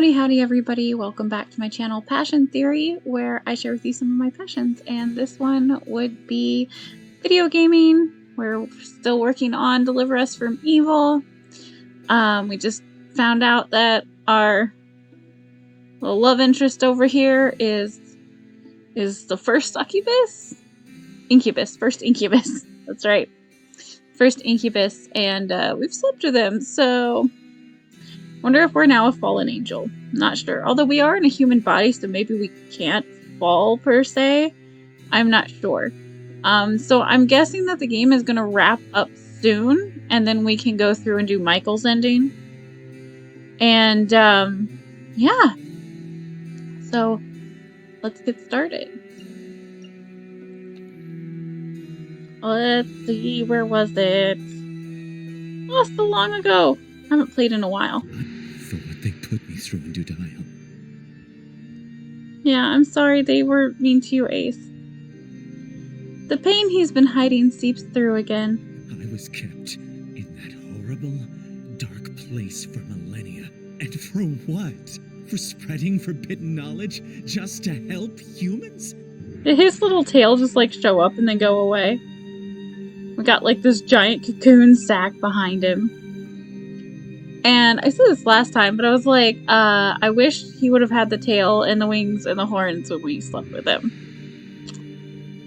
Howdy everybody, welcome back to my channel Passion Theory, where I share with you some of my passions, and this one would be video gaming. We're still working on Deliver Us from Evil. We just found out that our little love interest over here is the first first incubus, that's right. First incubus, and we've slept with him, so wonder if we're now a fallen angel. Not sure. Although we are in a human body, so maybe we can't fall per se. I'm not sure. So I'm guessing that the game is going to wrap up soon, and then we can go through and do Michael's ending. And yeah. So let's get started. Let's see, where was it? Oh, so long ago. I haven't played in a while. For what they put me through in Dudial. Yeah, I'm sorry they were mean to you, Ace. The pain he's been hiding seeps through again. I was kept in that horrible, dark place for millennia. And for what? For spreading forbidden knowledge just to help humans? Did his little tail just like show up and then go away? We got like this giant cocoon sack behind him. And I said this last time, but I was like, I wish he would have had the tail and the wings and the horns when we slept with him.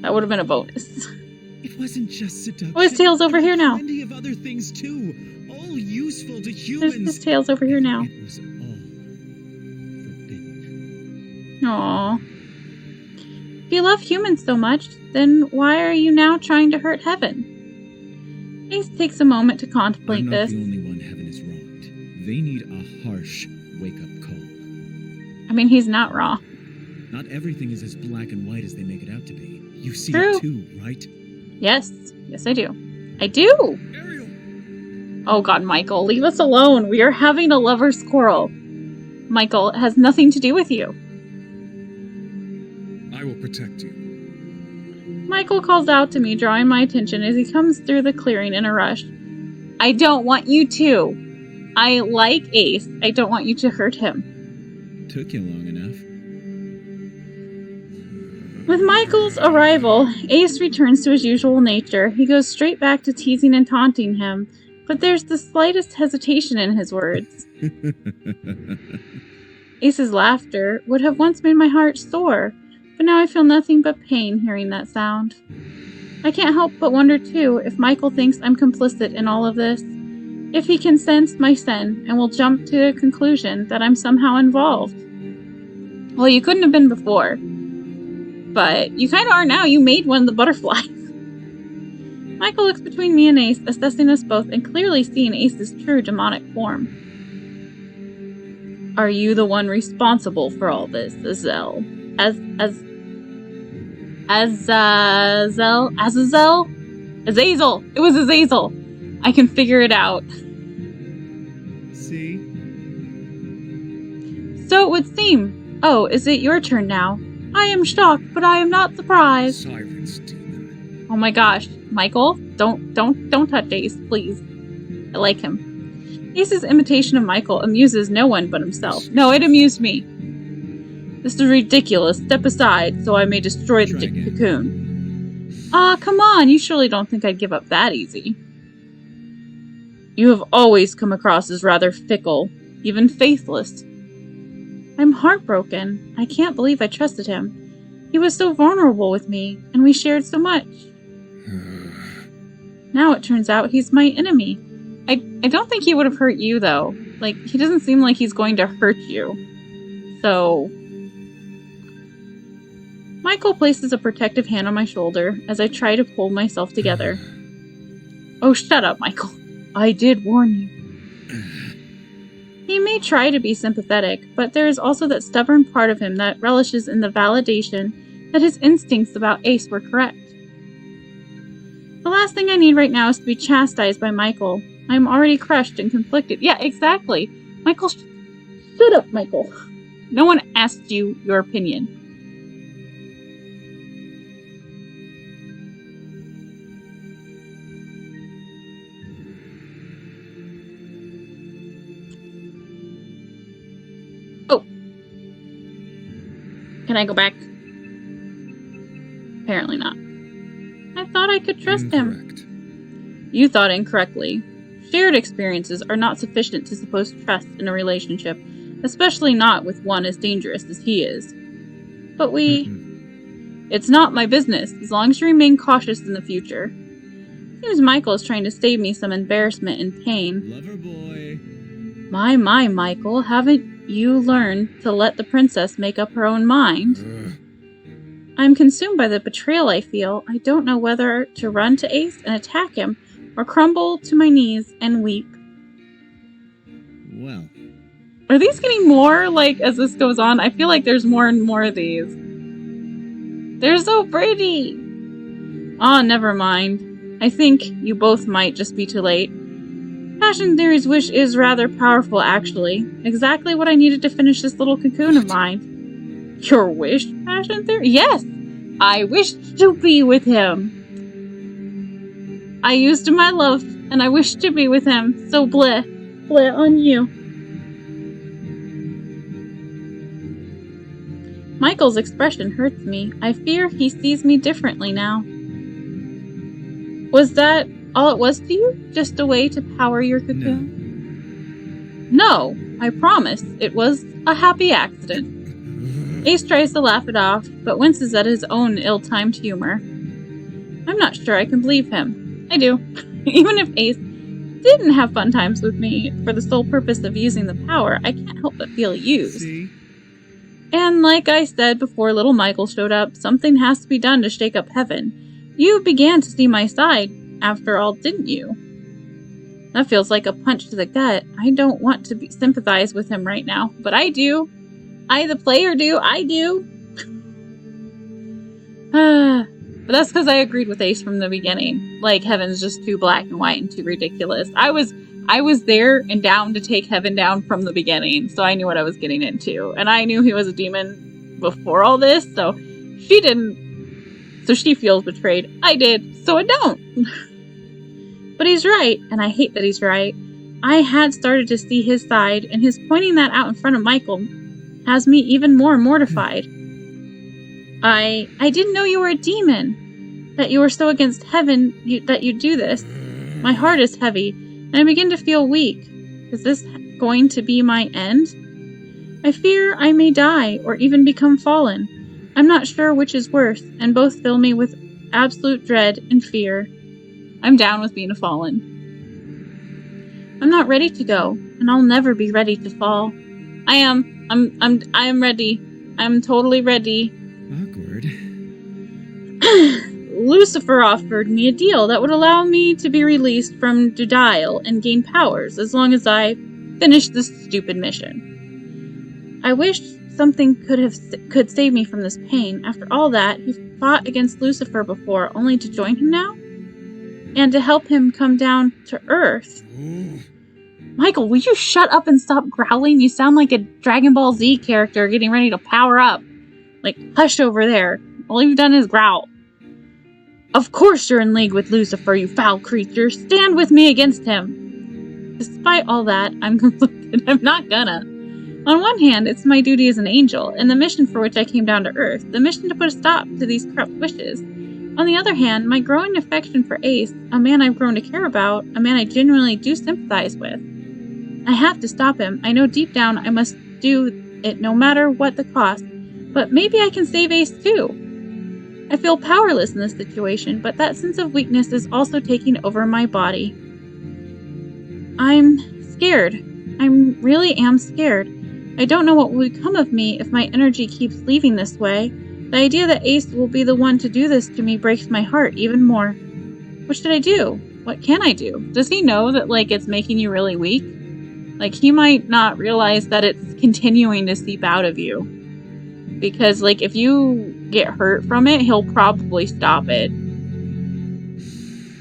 That would have been a bonus. It wasn't just seduction. Oh, his tail's over here now. Plenty of other things too, all useful to humans. His tail's over here now. It was all forbidden. Aww. If you love humans so much, then why are you now trying to hurt Heaven? Ace takes a moment to contemplate this. I'm not the only one Heaven is wronged. They need a harsh wake-up call. I mean, he's not wrong. Not everything is as black and white as they make it out to be. You see True. it too, right? Yes. Yes, I do. I do! Ariel! Oh god, Michael, leave us alone. We are having a lover's quarrel. Michael, it has nothing to do with you. I will protect you. Michael calls out to me, drawing my attention as he comes through the clearing in a rush. I don't want you to. I like Ace. I don't want you to hurt him. Took you long enough. With Michael's arrival, Ace returns to his usual nature. He goes straight back to teasing and taunting him, but there's the slightest hesitation in his words. Ace's laughter would have once made my heart soar, but now I feel nothing but pain hearing that sound. I can't help but wonder, too, if Michael thinks I'm complicit in all of this. If he can sense my sin and will jump to the conclusion that I'm somehow involved. Well, you couldn't have been before. But you kind of are now. You made one of the butterflies. Michael looks between me and Ace, assessing us both and clearly seeing Ace's true demonic form. Are you the one responsible for all this, Azazel? Azazel! It was Azazel! I can figure it out. See? So it would seem. Oh, is it your turn now? I am shocked, but I am not surprised. Silence, demon. Oh my gosh, Michael, don't touch Ace, please. I like him. Ace's imitation of Michael amuses no one but himself. No, it amused me. This is ridiculous. Step aside so I may destroy the cocoon. Ah, come on, you surely don't think I'd give up that easy. You have always come across as rather fickle, even faithless. I'm heartbroken. I can't believe I trusted him. He was so vulnerable with me, and we shared so much. Now it turns out he's my enemy. I don't think he would have hurt you, though. Like, he doesn't seem like he's going to hurt you. So... Michael places a protective hand on my shoulder as I try to pull myself together. Oh, shut up, Michael. I did warn you. He may try to be sympathetic, but there is also that stubborn part of him that relishes in the validation that his instincts about Ace were correct. The last thing I need right now is to be chastised by Michael. I am already crushed and conflicted. Yeah, exactly. Michael, shut up, Michael. No one asked you your opinion. Can I go back? Apparently not. I thought I could trust him. You thought incorrectly. Shared experiences are not sufficient to suppose trust in a relationship, especially not with one as dangerous as he is. But It's not my business, as long as you remain cautious in the future. Seems Michael is trying to save me some embarrassment and pain. Lover boy. My, Michael, haven't you learned to let the princess make up her own mind? I'm consumed by the betrayal I feel. I don't know whether to run to Ace and attack him, or crumble to my knees and weep. Well. Are these getting more, like, as this goes on? I feel like there's more and more of these. They're so pretty! Oh, never mind. I think you both might just be too late. Passion Theory's wish is rather powerful, actually. Exactly what I needed to finish this little cocoon of mine. Your wish, Passion Theory? Yes! I wish to be with him. I used my love, and I wish to be with him. So bleh on you. Michael's expression hurts me. I fear he sees me differently now. Was that all it was to you? Just a way to power your cocoon? No, I promise. It was a happy accident. Ace tries to laugh it off, but winces at his own ill-timed humor. I'm not sure I can believe him. I do. Even if Ace didn't have fun times with me for the sole purpose of using the power, I can't help but feel used. See? And like I said before little Michael showed up, something has to be done to shake up heaven. You began to see my side, after all, didn't you? That feels like a punch to the gut. I don't want to sympathize with him right now, but I do. I, the player, do. I do. But that's because I agreed with Ace from the beginning. Like, heaven's just too black and white and too ridiculous. I was there and down to take heaven down from the beginning, so I knew what I was getting into. And I knew he was a demon before all this, so she didn't. So she feels betrayed. I did, so I don't. But he's right, and I hate that he's right. I had started to see his side, and his pointing that out in front of Michael has me even more mortified. I didn't know you were a demon, that you were so against heaven that you do this. My heart is heavy, and I begin to feel weak. Is this going to be my end? I fear I may die, or even become fallen. I'm not sure which is worse, and both fill me with absolute dread and fear. I'm down with being a fallen. I'm not ready to go, and I'll never be ready to fall. I am ready. I'm totally ready. Awkward. Lucifer offered me a deal that would allow me to be released from Dudiel and gain powers as long as I finished this stupid mission. I wish something could save me from this pain. After all that, he fought against Lucifer before, only to join him now? And to help him come down to Earth. Michael, will you shut up and stop growling? You sound like a Dragon Ball Z character getting ready to power up. Like, hush over there. All you've done is growl. Of course you're in league with Lucifer, you foul creature. Stand with me against him. Despite all that, I'm conflicted. I'm not gonna. On one hand, it's my duty as an angel, and the mission for which I came down to Earth, the mission to put a stop to these corrupt wishes. On the other hand, my growing affection for Ace, a man I've grown to care about, a man I genuinely do sympathize with. I have to stop him. I know deep down I must do it no matter what the cost, but maybe I can save Ace too. I feel powerless in this situation, but that sense of weakness is also taking over my body. I'm scared. I really am scared. I don't know what will become of me if my energy keeps leaving this way. The idea that Ace will be the one to do this to me breaks my heart even more. What should I do? What can I do? Does he know that, like, it's making you really weak? Like, he might not realize that it's continuing to seep out of you. Because, like, if you get hurt from it, he'll probably stop it.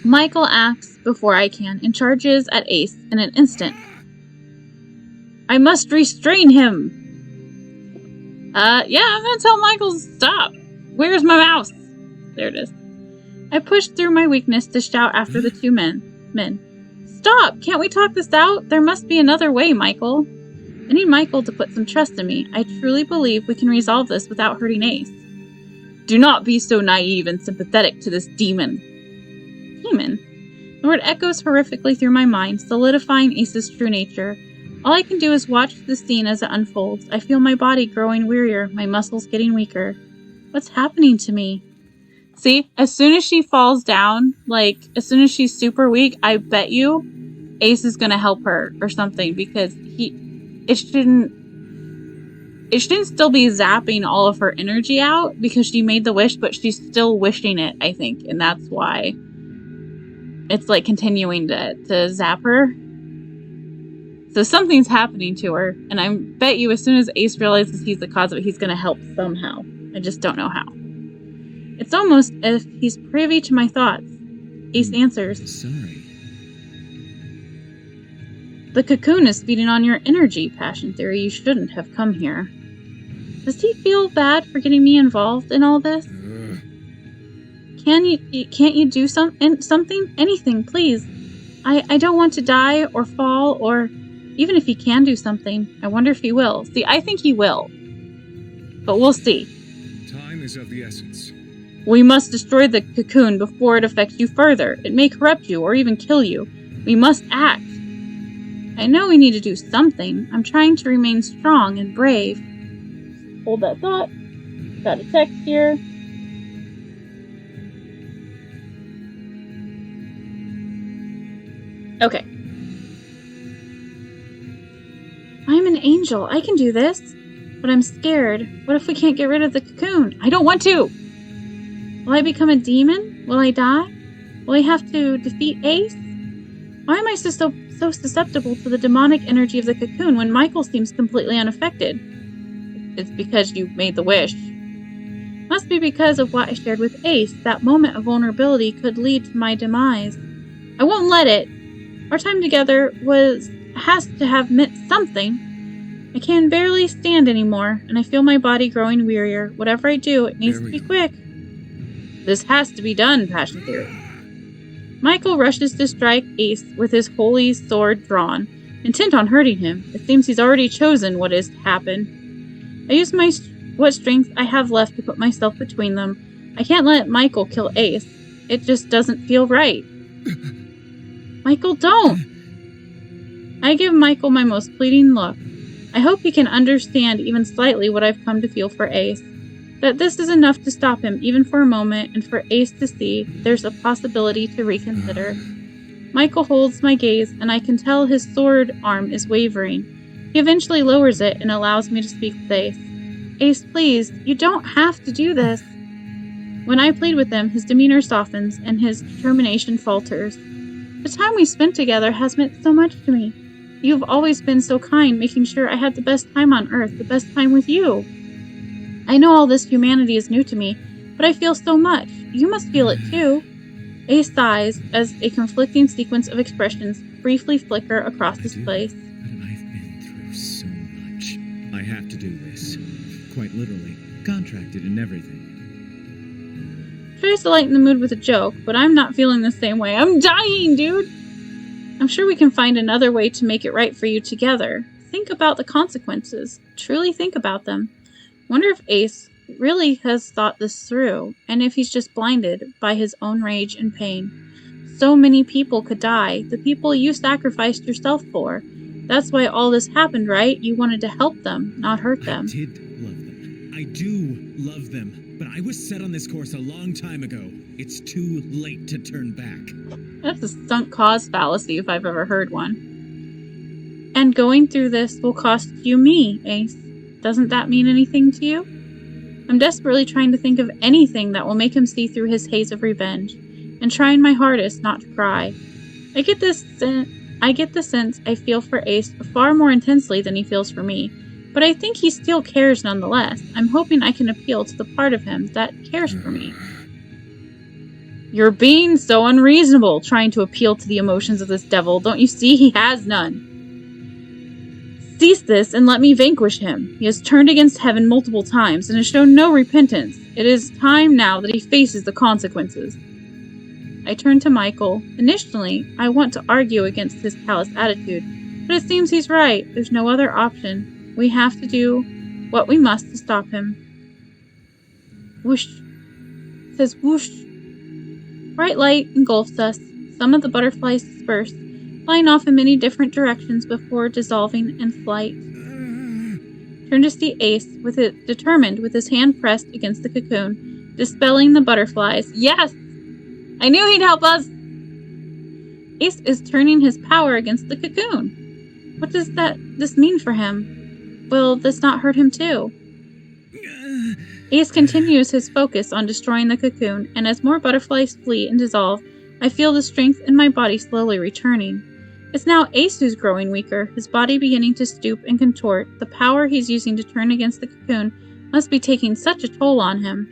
Michael acts before I can and charges at Ace in an instant. I must restrain him! Yeah, I'm gonna tell Michael to stop. Where's my mouse? There it is. I pushed through my weakness to shout after the two men. Stop! Can't we talk this out? There must be another way, Michael. I need Michael to put some trust in me. I truly believe we can resolve this without hurting Ace. Do not be so naive and sympathetic to this demon. Demon? The word echoes horrifically through my mind, solidifying Ace's true nature. All I can do is watch the scene as it unfolds. I feel my body growing wearier, my muscles getting weaker. What's happening to me? See, as soon as she falls down, as soon as she's super weak, I bet you Ace is gonna help her or something, because it shouldn't still be zapping all of her energy out because she made the wish, but she's still wishing it, I think, and that's why it's continuing to zap her. So something's happening to her, and I bet you as soon as Ace realizes he's the cause of it, he's gonna help somehow. I just don't know how. It's almost as if he's privy to my thoughts. Ace answers. Sorry. The cocoon is feeding on your energy, Passion Theory. You shouldn't have come here. Does he feel bad for getting me involved in all this? Can't you do something? Anything, please. I don't want to die or fall, or even if he can do something, I wonder if he will. See, I think he will. But we'll see. Time is of the essence. We must destroy the cocoon before it affects you further. It may corrupt you or even kill you. We must act. I know we need to do something. I'm trying to remain strong and brave. Hold that thought. Got a text here. Okay. I'm an angel. I can do this. But I'm scared. What if we can't get rid of the cocoon? I don't want to! Will I become a demon? Will I die? Will I have to defeat Ace? Why am I so susceptible to the demonic energy of the cocoon when Michael seems completely unaffected? It's because you made the wish. Must be because of what I shared with Ace. That moment of vulnerability could lead to my demise. I won't let it. Our time together has to have meant something. I can barely stand anymore, and I feel my body growing wearier. Whatever I do, it needs to be quick. This has to be done, Passion Theory. Michael rushes to strike Ace with his holy sword drawn, intent on hurting him. It seems he's already chosen what is to happen. I use what strength I have left to put myself between them. I can't let Michael kill Ace. It just doesn't feel right. Michael, don't! I give Michael my most pleading look. I hope he can understand even slightly what I've come to feel for Ace. That this is enough to stop him even for a moment, and for Ace to see there's a possibility to reconsider. Michael holds my gaze, and I can tell his sword arm is wavering. He eventually lowers it and allows me to speak with Ace. Ace, please, you don't have to do this. When I plead with him, his demeanor softens and his determination falters. The time we spent together has meant so much to me. You've always been so kind, making sure I had the best time on Earth, the best time with you. I know all this humanity is new to me, but I feel so much. You must feel it too. Ace sighs as a conflicting sequence of expressions briefly flicker across his face. But I've been through so much. I have to do this. Quite literally. Contracted and everything. Tries to lighten the mood with a joke, but I'm not feeling the same way. I'm dying, dude! I'm sure we can find another way to make it right for you together. Think about the consequences. Truly think about them. Wonder if Ace really has thought this through, and if he's just blinded by his own rage and pain. So many people could die, the people you sacrificed yourself for. That's why all this happened, right? You wanted to help them, not hurt them. I did love them. I do love them. But I was set on this course a long time ago. It's too late to turn back. That's a sunk cost fallacy if I've ever heard one. And going through this will cost you me, Ace. Doesn't that mean anything to you? I'm desperately trying to think of anything that will make him see through his haze of revenge, and trying my hardest not to cry. I get the sense I feel for Ace far more intensely than he feels for me, but I think he still cares nonetheless. I'm hoping I can appeal to the part of him that cares for me. You're being so unreasonable, trying to appeal to the emotions of this devil. Don't you see he has none? Cease this and let me vanquish him. He has turned against heaven multiple times and has shown no repentance. It is time now that he faces the consequences. I turn to Michael. Initially, I want to argue against his callous attitude, But it seems he's right. There's no other option. We have to do what we must to stop him. Whoosh. It says whoosh. Bright light engulfs us. Some of the butterflies disperse, flying off in many different directions before dissolving in flight. Turn to see Ace, determined, with his hand pressed against the cocoon, dispelling the butterflies. Yes! I knew he'd help us! Ace is turning his power against the cocoon. What does this mean for him? Will this not hurt him too? Ace continues his focus on destroying the cocoon, and as more butterflies flee and dissolve, I feel the strength in my body slowly returning. It's now Ace who's growing weaker, his body beginning to stoop and contort. The power he's using to turn against the cocoon must be taking such a toll on him.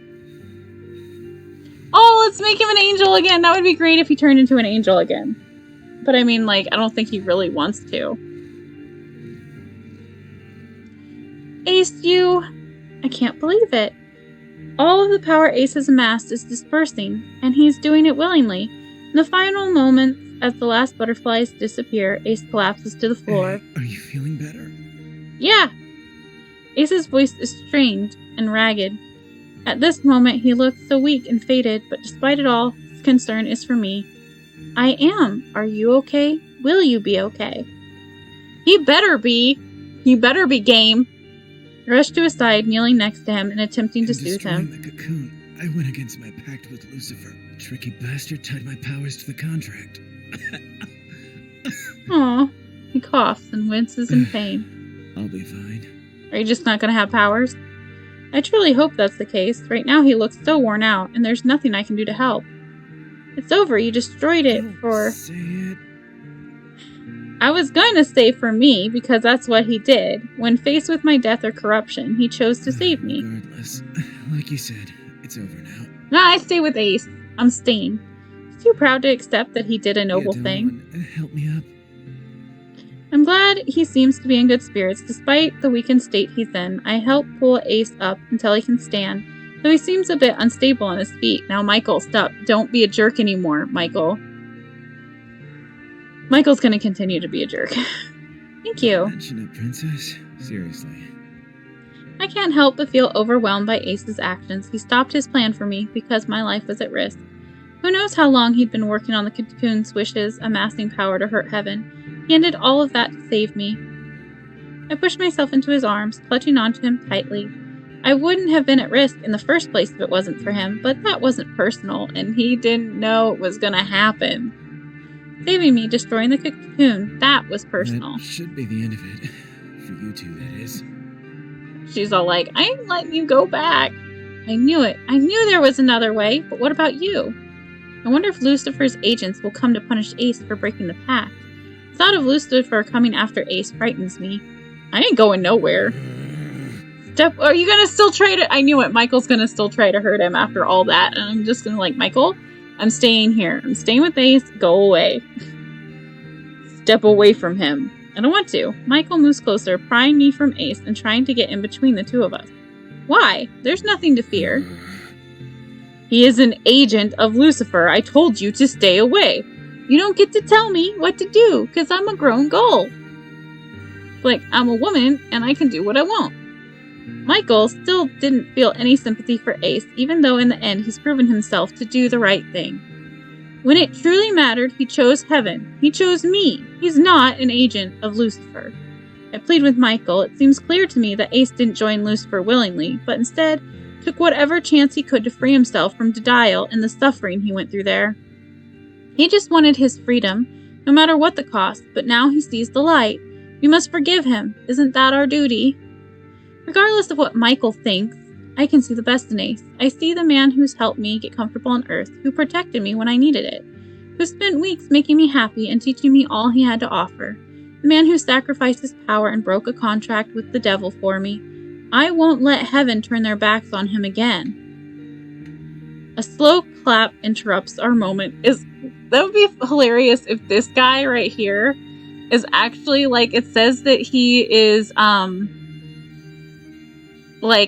Oh, let's make him an angel again! That would be great if he turned into an angel again. But I mean, I don't think he really wants to. Ace, I can't believe it. All of the power Ace has amassed is dispersing, and he's doing it willingly. In the final moments, as the last butterflies disappear, Ace collapses to the floor. Are you feeling better? Yeah! Ace's voice is strained and ragged. At this moment, he looks so weak and faded, but despite it all, his concern is for me. I am. Are you okay? Will you be okay? He better be! He better be game! I rushed to his side, kneeling next to him and attempting to soothe him. The cocoon, I went against my pact with Lucifer. Tricky bastard tied my powers to the contract. Aw. He coughs and winces in pain. I'll be fine. Are you just not gonna have powers? I truly hope that's the case. Right now he looks so worn out, and there's nothing I can do to help. It's over. You destroyed it for... Say it. I was going to say for me, because that's what he did. When faced with my death or corruption, he chose to save me. Regardless, like you said, it's over now. Nah, I stay with Ace. I'm staying. He's too proud to accept that he did a noble thing. Help me up. I'm glad he seems to be in good spirits, despite the weakened state he's in. I help pull Ace up until he can stand, though he seems a bit unstable on his feet. Now, Michael, stop. Don't be a jerk anymore, Michael. Michael's gonna continue to be a jerk. Thank you. Mention it, Princess. Seriously. I can't help but feel overwhelmed by Ace's actions. He stopped his plan for me because my life was at risk. Who knows how long he'd been working on the cocoon's wishes, amassing power to hurt heaven. He ended all of that to save me. I pushed myself into his arms, clutching onto him tightly. I wouldn't have been at risk in the first place if it wasn't for him, but that wasn't personal, and he didn't know it was gonna happen. Saving me, destroying the cocoon, that was personal. That should be the end of it. For you two, that is. She's all like, I ain't letting you go back. I knew it. I knew there was another way, but what about you? I wonder if Lucifer's agents will come to punish Ace for breaking the pact. The thought of Lucifer coming after Ace frightens me. I ain't going nowhere. Are you gonna still try to... I knew it. Michael's gonna still try to hurt him after all that. And I'm just gonna Michael, I'm staying here. I'm staying with Ace. Go away. Step away from him. I don't want to. Michael moves closer, prying me from Ace and trying to get in between the two of us. Why? There's nothing to fear. He is an agent of Lucifer. I told you to stay away. You don't get to tell me what to do, because I'm a grown girl. I'm a woman, and I can do what I want. Michael still didn't feel any sympathy for Ace, even though in the end he's proven himself to do the right thing. When it truly mattered, he chose heaven. He chose me. He's not an agent of Lucifer. I plead with Michael. It seems clear to me that Ace didn't join Lucifer willingly, but instead took whatever chance he could to free himself from Dadiel and the suffering he went through there. He just wanted his freedom, no matter what the cost, but now he sees the light. We must forgive him. Isn't that our duty? Regardless of what Michael thinks, I can see the best in Ace. I see the man who's helped me get comfortable on Earth, who protected me when I needed it, who spent weeks making me happy and teaching me all he had to offer, the man who sacrificed his power and broke a contract with the devil for me. I won't let heaven turn their backs on him again. A slow clap interrupts our moment. That would be hilarious if this guy right here is actually it says that he is a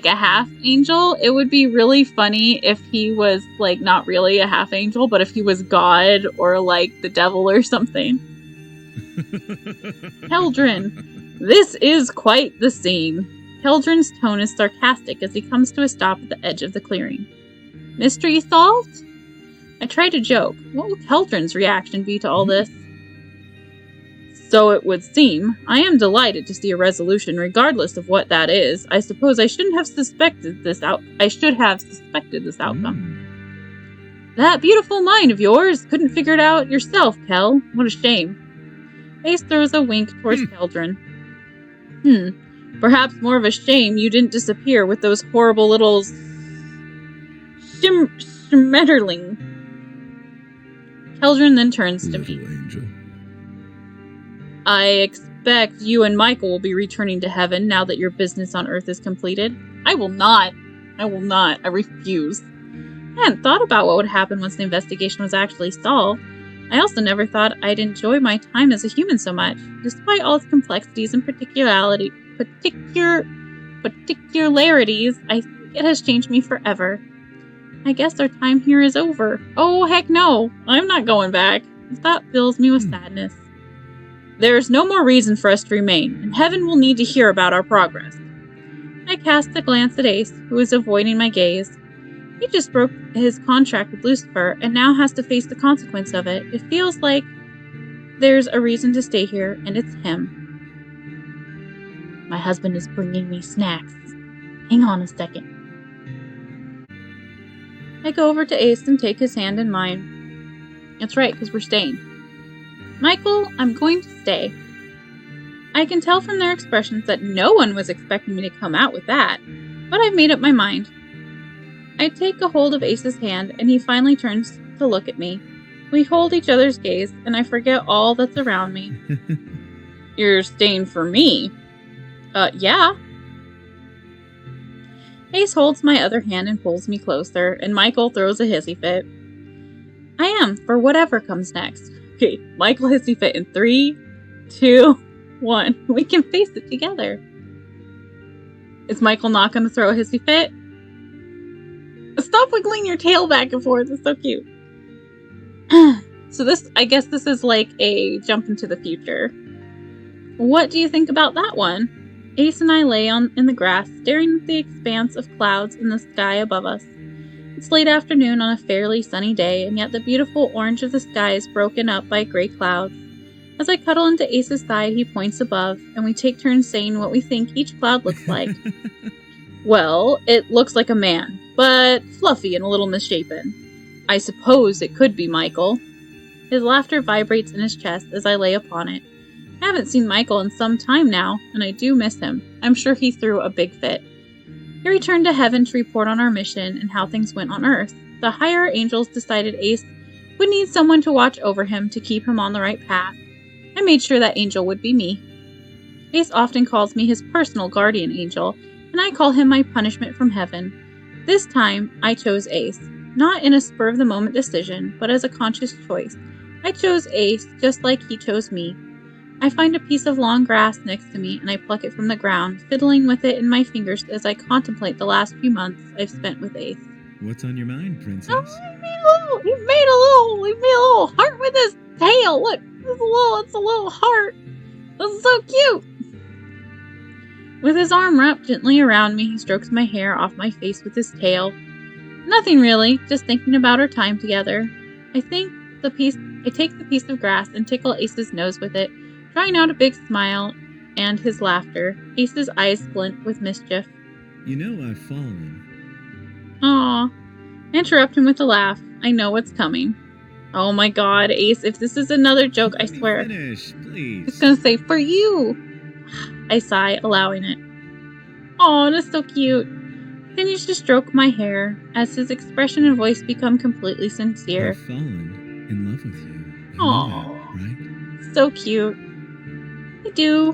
half angel. It would be really funny if he was not really a half angel, but if he was God or the devil or something. Keldrin, this is quite the scene. Keldrin's tone is sarcastic as he comes to a stop at the edge of the clearing. Mystery solved? I try to joke. What will Keldrin's reaction be to all this? So it would seem. I am delighted to see a resolution regardless of what that is. I suppose I shouldn't have suspected this outcome. That beautiful mind of yours couldn't figure it out yourself, Kel. What a shame. Ace throws a wink towards Keldrin. Perhaps more of a shame you didn't disappear with those horrible little schmetterling. Keldrin then turns to me. Angel. I expect you and Michael will be returning to heaven now that your business on Earth is completed. I will not. I refuse. I hadn't thought about what would happen once the investigation was actually solved. I also never thought I'd enjoy my time as a human so much. Despite all its complexities and particularities, I think it has changed me forever. I guess our time here is over. Oh, heck no. I'm not going back. The thought fills me with sadness. There's no more reason for us to remain, and heaven will need to hear about our progress. I cast a glance at Ace, who is avoiding my gaze. He just broke his contract with Lucifer and now has to face the consequence of it. It feels like there's a reason to stay here, and it's him. My husband is bringing me snacks. Hang on a second. I go over to Ace and take his hand in mine. That's right, because we're staying. Michael, I'm going to stay. I can tell from their expressions that no one was expecting me to come out with that, but I've made up my mind. I take a hold of Ace's hand, and he finally turns to look at me. We hold each other's gaze, and I forget all that's around me. You're staying for me? Yeah. Ace holds my other hand and pulls me closer, and Michael throws a hissy fit. I am, for whatever comes next. Okay, Michael hissy fit in 3, 2, 1. We can face it together. Is Michael not going to throw a hissy fit? Stop wiggling your tail back and forth. It's so cute. So I guess this is like a jump into the future. What do you think about that one? Ace and I lay in the grass, staring at the expanse of clouds in the sky above us. It's late afternoon on a fairly sunny day, and yet the beautiful orange of the sky is broken up by gray clouds. As I cuddle into Ace's side, he points above, and we take turns saying what we think each cloud looks like. Well, it looks like a man, but fluffy and a little misshapen. I suppose it could be Michael. His laughter vibrates in his chest as I lay upon it. I haven't seen Michael in some time now, and I do miss him. I'm sure he threw a big fit. He returned to heaven to report on our mission and how things went on Earth. The higher angels decided Ace would need someone to watch over him to keep him on the right path. I made sure that angel would be me. Ace often calls me his personal guardian angel, and I call him my punishment from heaven. This time, I chose Ace, not in a spur-of-the-moment decision, but as a conscious choice. I chose Ace just like he chose me. I find a piece of long grass next to me, and I pluck it from the ground, fiddling with it in my fingers as I contemplate the last few months I've spent with Ace. What's on your mind, princess? Oh, he made a little heart with his tail. Look, it's a little heart. That's so cute. With his arm wrapped gently around me, he strokes my hair off my face with his tail. Nothing really, just thinking about our time together. I take the piece of grass and tickle Ace's nose with it, trying out a big smile and his laughter. Ace's eyes glint with mischief. You know I've fallen. Aw. I interrupt him with a laugh. I know what's coming. Oh my god, Ace, if this is another joke, I swear. Finish, please. It's gonna say, for you! I sigh, allowing it. Aw, that's so cute. He continues to stroke my hair as his expression and voice become completely sincere. I've fallen in love with you. You Aw. know that, right? So cute. I do.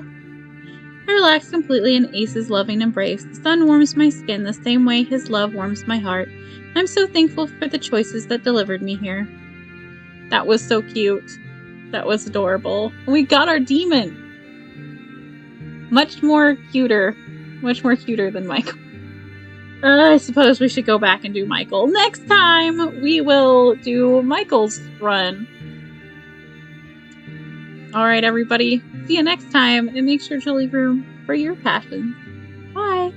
I relax completely in Ace's loving embrace. The sun warms my skin the same way his love warms my heart. I'm so thankful for the choices that delivered me here. That was so cute. That was adorable. We got our demon. Much more cuter than Michael. I suppose we should go back and do Michael. Next time, we will do Michael's run. Alright, everybody. See you next time, and make sure to leave room for your passions. Bye!